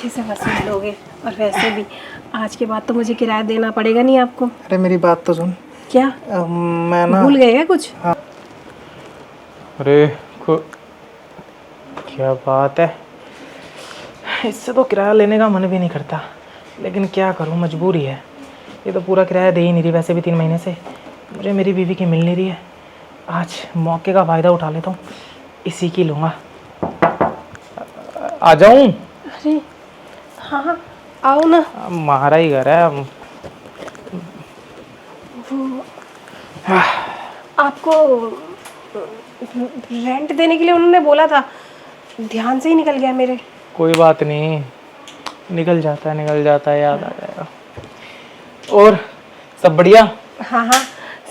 अच्छे से वसूल लोगे। और वैसे भी आज के बाद तो मुझे किराया देना पड़ेगा नहीं आपको। अरे मेरी बात तो सुन। क्या मैं ना भूल गए क्या कुछ? हाँ। अरे क्या बात है, इससे तो किराया लेने का मन भी नहीं करता, लेकिन क्या करूं, मजबूरी है। ये तो पूरा किराया दे ही नहीं रही, वैसे भी 3 महीने से मुझे मेरी बीवी की मिल नहीं रही है। आज मौके का फ़ायदा उठा लेता हूँ, इसी की लूँगा। आ जाऊँ? अरे हाँ हाँ आओ ना। हमारा ही घर है। वो आपको रेंट देने के लिए उन्होंने बोला था, ध्यान से ही निकल गया मेरे। कोई बात नहीं, निकल जाता है, याद आ जाएगा। और सब बढ़िया? हाँ हाँ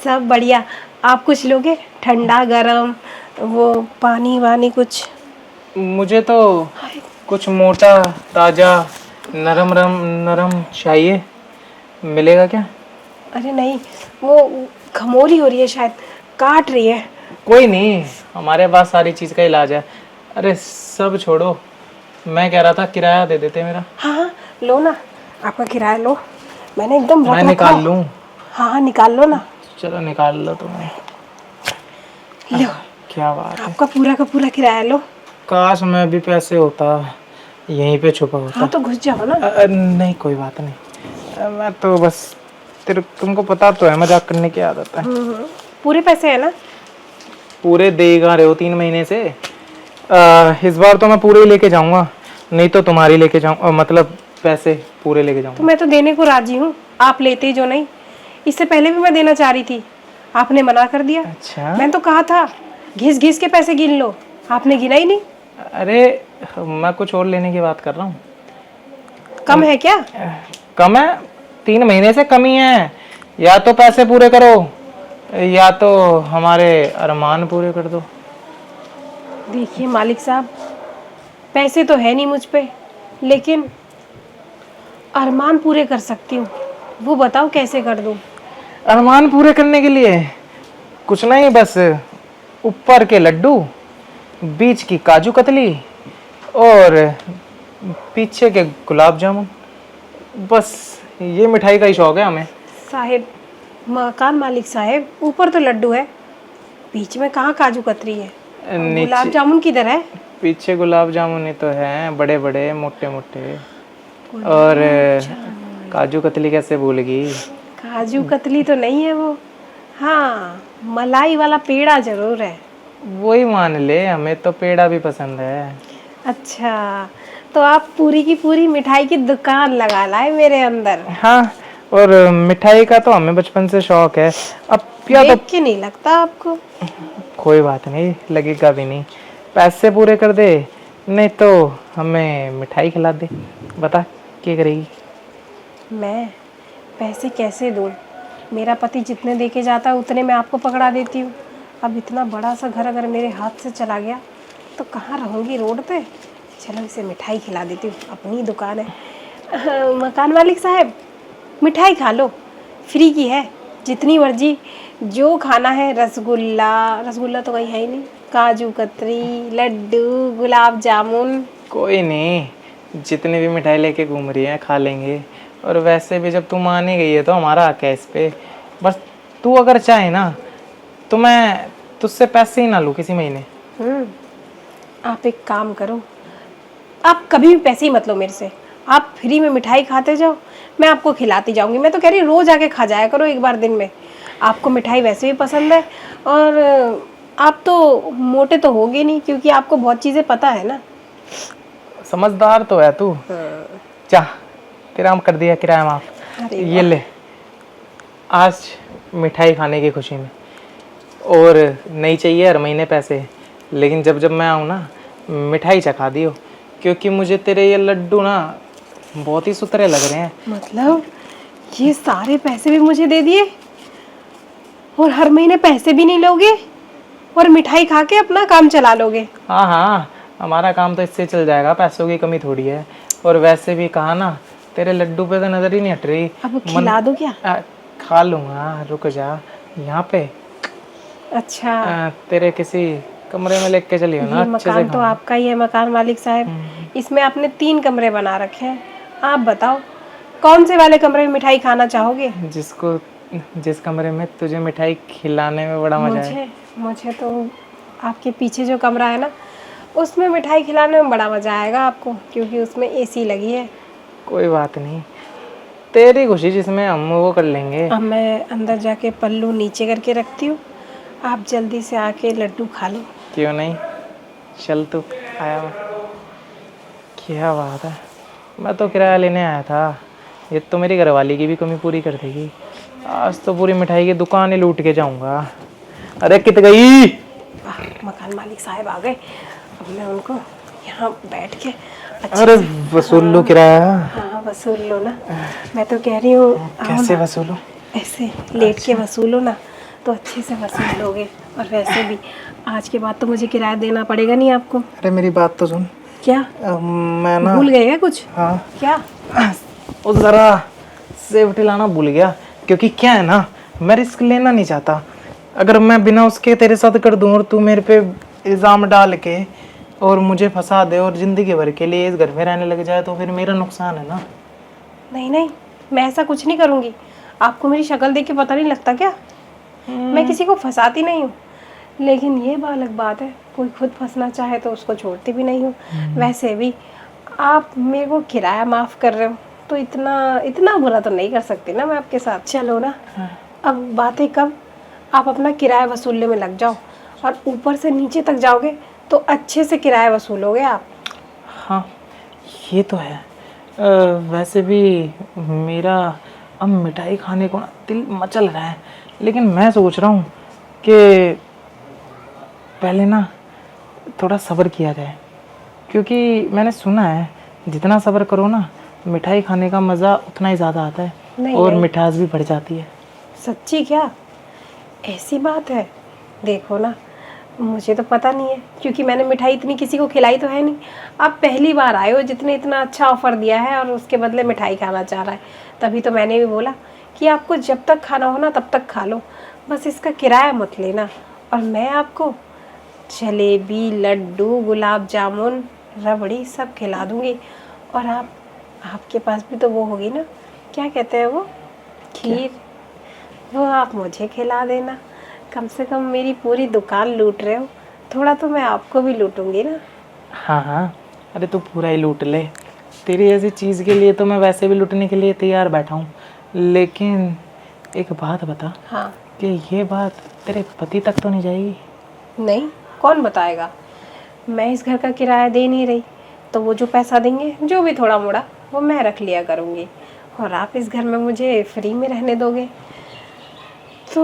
सब बढ़िया। आप कुछ लोगे? ठंडा गरम वो पानी वानी कुछ? मुझे तो कुछ मोटा ताज़ा नरम चाहिए, मिलेगा क्या? अरे नहीं, वो खमोरी हो रही है शायद, काट रही है। कोई नहीं, हमारे पास सारी चीज़ का इलाज है। अरे सब छोड़ो, मैं कह रहा था किराया दे देते मेरा। हाँ हाँ लो ना, आपका किराया लो। मैंने एकदम बहुत मैं रखा। निकाल लूँ? हाँ हाँ निकाल लो ना। चलो निकाल लो तुमने। लो क्या बात है, आपका पूरा का पूरा किराया लो। काश मैं भी पैसे होता यहीं पे छुपा होता। हाँ तो घुस जाओ ना। नहीं कोई बात नहीं, मैं तो बस तुमको पता तो है मजाक करने की आदत है। पूरे पैसे है ना? पूरे दे ही कहाँ रहे हो 3 महीने से। इस बार तो मैं पूरे ही लेके जाऊंगा, नहीं तो तुम्हारी लेके जाऊंगा, मतलब पैसे पूरे लेके तो जाऊंगा। मैं तो देने को राजी हूँ, आप लेते ही जो नहीं। इससे पहले भी मैं देना चाह रही थी, आपने मना कर दिया। अच्छा, मैंने तो कहा था घिस घिस के पैसे गिन लो, आपने गिना ही नहीं। अरे मैं कुछ और लेने की बात कर रहा हूँ। कम है क्या? कम है, 3 महीने से कम ही है। या तो पैसे पूरे करो या तो हमारे अरमान पूरे कर दो। देखिए मालिक साहब, पैसे तो है नहीं मुझ पे, लेकिन अरमान पूरे कर सकती हूँ। वो बताओ कैसे कर दूँ? अरमान पूरे करने के लिए कुछ नहीं, बस ऊपर के लड्डू, बीच की काजू कतली और पीछे के गुलाब जामुन, बस ये मिठाई का ही शौक है हमें। साहेब, मकान मालिक साहेब, ऊपर तो लड्डू है, बीच में कहाँ काजू कतरी है? और गुलाब नीचे जामुन किधर है? पीछे गुलाब जामुन ही तो हैं, बड़े बड़े मोटे मोटे। और काजू कतली कैसे भूल गई? काजू कतली तो नहीं है वो, हाँ मलाई वाला पेड़ा जरूर है। वही मान ले, हमें तो पेड़ा भी पसंद है। अच्छा, तो आप पूरी की पूरी मिठाई की दुकान लगा लाए मेरे अंदर। हाँ, और मिठाई का तो हमें बचपन से शौक है। अब या तो देख के नहीं लगता आपको। कोई बात नहीं, लगेगा भी नहीं। पैसे पूरे कर दे, नहीं तो हमें मिठाई खिला दे। बता क्या करेगी? मैं पैसे कैसे दूँ? मेरा पति जितने दे के जाता है उतने मैं आपको पकड़ा देती हूँ। अब इतना बड़ा सा घर अगर मेरे हाथ से चला गया तो कहाँ रहूँगी, रोड पे? चलो इसे मिठाई खिला देती हूँ, अपनी दुकान है। मकान मालिक साहब, मिठाई खा लो, फ्री की है, जितनी मर्जी जो खाना है। रसगुल्ला, रसगुल्ला तो कहीं है ही नहीं, काजू कतरी, लड्डू, गुलाब जामुन। कोई नहीं, जितनी भी मिठाई लेके घूम रही है खा लेंगे। और वैसे भी जब तू मान ही गई है तो हमारा हक है इस पे। बस तू अगर चाहे ना तो मैं तुझसे पैसे ही ना लूँ किसी महीने। आप एक काम करो, आप कभी भी पैसे ही मत लो मेरे से, आप फ्री में मिठाई खाते जाओ, मैं आपको खिलाती जाऊंगी। मैं तो कह रही रोज आके खा जाया करो एक बार दिन में। आपको मिठाई वैसे भी पसंद है, और आप तो मोटे तो होगे नहीं क्योंकि आपको बहुत चीज़ें पता है ना। समझदार तो है तू। जा, तेरा हम कर दिया किराया माफ। अरे ये ले, आज मिठाई खाने की खुशी में। और नहीं चाहिए हर महीने पैसे, लेकिन जब जब मैं आऊँ ना मिठाई चखा दियो, क्योंकि मुझे तेरे ये लड्डू ना बहुत ही सुथरे लग रहे हैं। मतलब ये सारे पैसे भी मुझे दे दिए और हर महीने पैसे भी नहीं लोगे और मिठाई खा के अपना काम चला लोगे? हाँ हाँ, हमारा काम तो इससे चल जाएगा, पैसों की कमी थोड़ी है। और वैसे भी कहा ना, तेरे लड्डू पे तो नजर ही नहीं हट रही। अब खिला दो क्या? खा लूँगा, रुक जा यहाँ पे। अच्छा, तेरे किसी कमरे में लेके चलियो ना, ये अच्छे से मकान तो आपका ही है मकान मालिक साहब। इसमें आपने 3 कमरे बना रखे हैं। आप बताओ कौन से वाले कमरे में मिठाई खाना चाहोगे? जिस कमरे में तुझे मिठाई खिलाने में बड़ा मजा है। मुझे तो आपके पीछे जो कमरा है ना, उसमें मिठाई खिलाने में बड़ा मजा आएगा आपको, क्योंकि उसमें एसी लगी है। कोई बात नहीं, तेरी खुशी जिसमें हम वो कर लेंगे। अब मैं अंदर जाके पल्लू नीचे करके रखती हूँ, आप जल्दी से आके लड्डू खा लो। क्यों नहीं, चल तू आया मैं। क्या बात है, मैं तो किराया लेने आया था। ये तो मेरी घरवाली की भी कमी पूरी कर देगी। आज तो पूरी मिठाई की दुकान ही लूट के जाऊंगा। अरे कित गई? मकान मालिक साहब आ गए। अब मैं उनको यहाँ बैठ के अरे वसूल लो किराया। हाँ वसूल लो ना। मैं तो कह रही हूँ कैसे वसूलो? ऐसे लेट के वसूलो ना, तो अच्छे से वसूल लोगे। और वैसे भी आज के बाद तो मुझे किराया देना पड़ेगा नहीं आपको। अरे मेरी बात तो सुन। क्या मैं ना भूल गए क्या कुछ? हाँ क्या? वो जरा सेफ्टी लाना भूल गया, क्योंकि क्या है ना, मैं रिस्क लेना नहीं चाहता। अगर मैं बिना उसके तेरे साथ कर दूं और तू मेरे पे इल्ज़ाम डाल के और मुझे फंसा दे और ज़िंदगी भर के लिए इस घर में रहने लग जाए, तो फिर मेरा नुकसान है ना। नहीं नहीं, मैं ऐसा कुछ नहीं करूँगी। आपको मेरी शक्ल देख के पता नहीं लगता क्या? मैं किसी को फंसाती नहीं हूँ। लेकिन ये अलग बात है, कोई खुद फंसना चाहे तो उसको छोड़ती भी नहीं हूँ। वैसे भी आप मेरे को किराया माफ़ कर रहे हो, तो इतना इतना बुरा तो नहीं कर सकती ना मैं आपके साथ। चलो ना, अब बातें कब, आप अपना किराया वसूलने में लग जाओ। और ऊपर से नीचे तक जाओगे तो अच्छे से किराया वसूलोगे आप। हाँ ये तो है। वैसे भी मेरा अब मिठाई खाने को ना दिल मचल रहा है, लेकिन मैं सोच रहा हूँ कि पहले ना थोड़ा सब्र किया जाए, क्योंकि मैंने सुना है जितना सब्र करो ना, मिठाई खाने का मज़ा उतना ही ज़्यादा आता है और मिठास भी बढ़ जाती है। सच्ची क्या? ऐसी बात है? देखो ना, मुझे तो पता नहीं है, क्योंकि मैंने मिठाई इतनी किसी को खिलाई तो है नहीं। आप पहली बार आए हो जितने इतना अच्छा ऑफ़र दिया है और उसके बदले मिठाई खाना चाह रहा है। तभी तो मैंने भी बोला कि आपको जब तक खाना हो ना तब तक खा लो, बस इसका किराया मत लेना। और मैं आपको जलेबी, लड्डू, गुलाब जामुन, रबड़ी सब खिला दूँगी। और आपके पास भी तो वो होगी ना, क्या कहते हैं वो, खीर, वो आप मुझे खिला देना। कम से कम मेरी पूरी दुकान लूट रहे हो, थोड़ा तो मैं आपको भी लूटूंगी ना। हाँ हाँ, अरे तू पूरा ही लूट ले। तेरी ऐसी चीज़ के लिए तो मैं वैसे भी लूटने के लिए तैयार बैठा हूँ। लेकिन एक बात बता, हाँ। कि ये बात तेरे पति तक तो नहीं जाएगी? नहीं, कौन बताएगा? मैं इस घर का किराया दे नहीं रही, तो वो जो पैसा देंगे, जो भी थोड़ा मोड़ा, वो मैं रख लिया करूँगी। और आप इस घर में मुझे फ्री में रहने दोगे? तो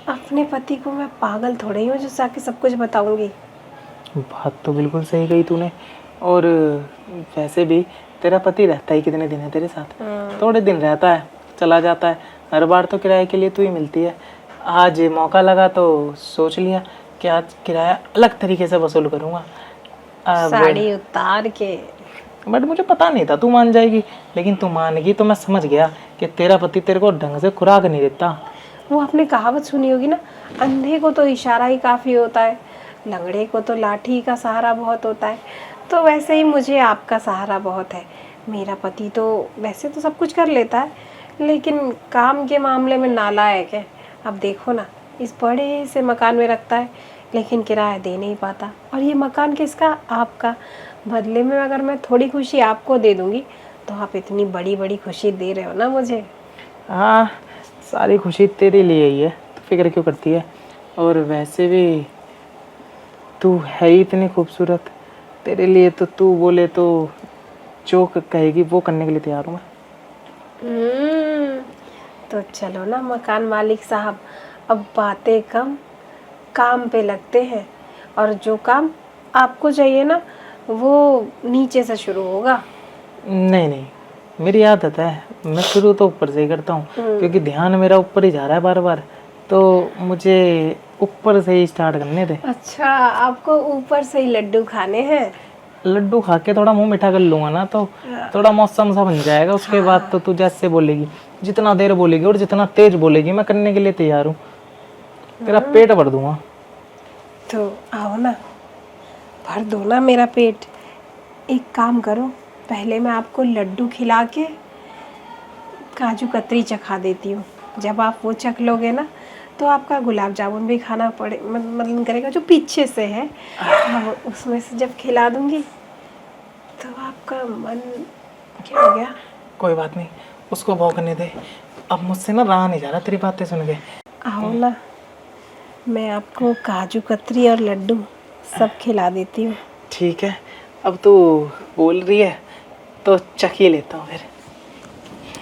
अपने पति को मैं पागल थोड़ी हूँ जो जाके सब कुछ बताऊंगी। बात तो बिल्कुल सही कही तूने। और वैसे भी तेरा पति रहता ही कितने दिन है तेरे साथ? थोड़े दिन रहता है, चला जाता है। हर बार तो किराए के लिए तू ही मिलती है। आज मौका लगा तो सोच लिया कि आज किराया अलग तरीके से वसूल करूँगा। साड़ी उतार के। बट मुझे पता नहीं था तू मान जाएगी, लेकिन तू मान गई तो मैं समझ गया कि तेरा पति तेरे को ढंग से खुराक नहीं देता। वो आपने कहावत सुनी होगी ना, अंधे को तो इशारा ही काफ़ी होता है, लंगड़े को तो लाठी का सहारा बहुत होता है। तो वैसे ही मुझे आपका सहारा बहुत है। मेरा पति तो वैसे तो सब कुछ कर लेता है, लेकिन काम के मामले में नालायक है। अब देखो ना, इस बड़े से मकान में रखता है, लेकिन किराया दे नहीं पाता। और ये मकान किसका? आपका। बदले में अगर मैं थोड़ी खुशी आपको दे दूँगी, तो आप इतनी बड़ी बड़ी खुशी दे रहे हो ना मुझे। हाँ, सारी खुशी तेरे लिए ही है, तो फिक्र क्यों करती है? और वैसे भी तू है ही इतनी खूबसूरत, तेरे लिए तो तू बोले तो जो कहेगी वो करने के लिए तैयार हूँ मैं। तो चलो ना मकान मालिक साहब, अब बातें कम, काम पे लगते हैं। और जो काम आपको चाहिए ना, वो नीचे से शुरू होगा। नहीं नहीं, मेरी आदत है, मैं शुरू तो ऊपर से ही करता हूँ, क्योंकि ध्यान मेरा ऊपर ही जा रहा है बार बार, तो मुझे ऊपर से ही स्टार्ट करने दे। अच्छा, आपको ऊपर से ही लड्डू खाने हैं? लड्डू खा के थोड़ा मुंह मीठा कर लूंगा ना, तो थोड़ा मौसम सा बन जाएगा। उसके बाद तो तू जैसे बोलेगी, जितना देर बोलेगी और जितना तेज बोलेगी, मैं करने के लिए तैयार हूँ। तेरा पेट भर दूंगा। तो आओ ना, भर दो ना मेरा पेट। एक काम करो, पहले मैं आपको लड्डू खिला के काजू कतरी चखा देती हूँ। जब आप वो चख लोगे ना तो आपका गुलाब जामुन भी खाना पड़े मन करेगा, जो पीछे से है। हाँ, उसमें से जब खिला दूँगी तो आपका मन क्या हो गया? कोई बात नहीं, उसको भौंकने दे। अब मुझसे ना रहा नहीं जा रहा तेरी बातें सुन के। आओ ना, मैं आपको काजू कतरी और लड्डू सब खिला देती हूँ। ठीक है, अब तू बोल रही है तो चख ही लेता हूँ फिर।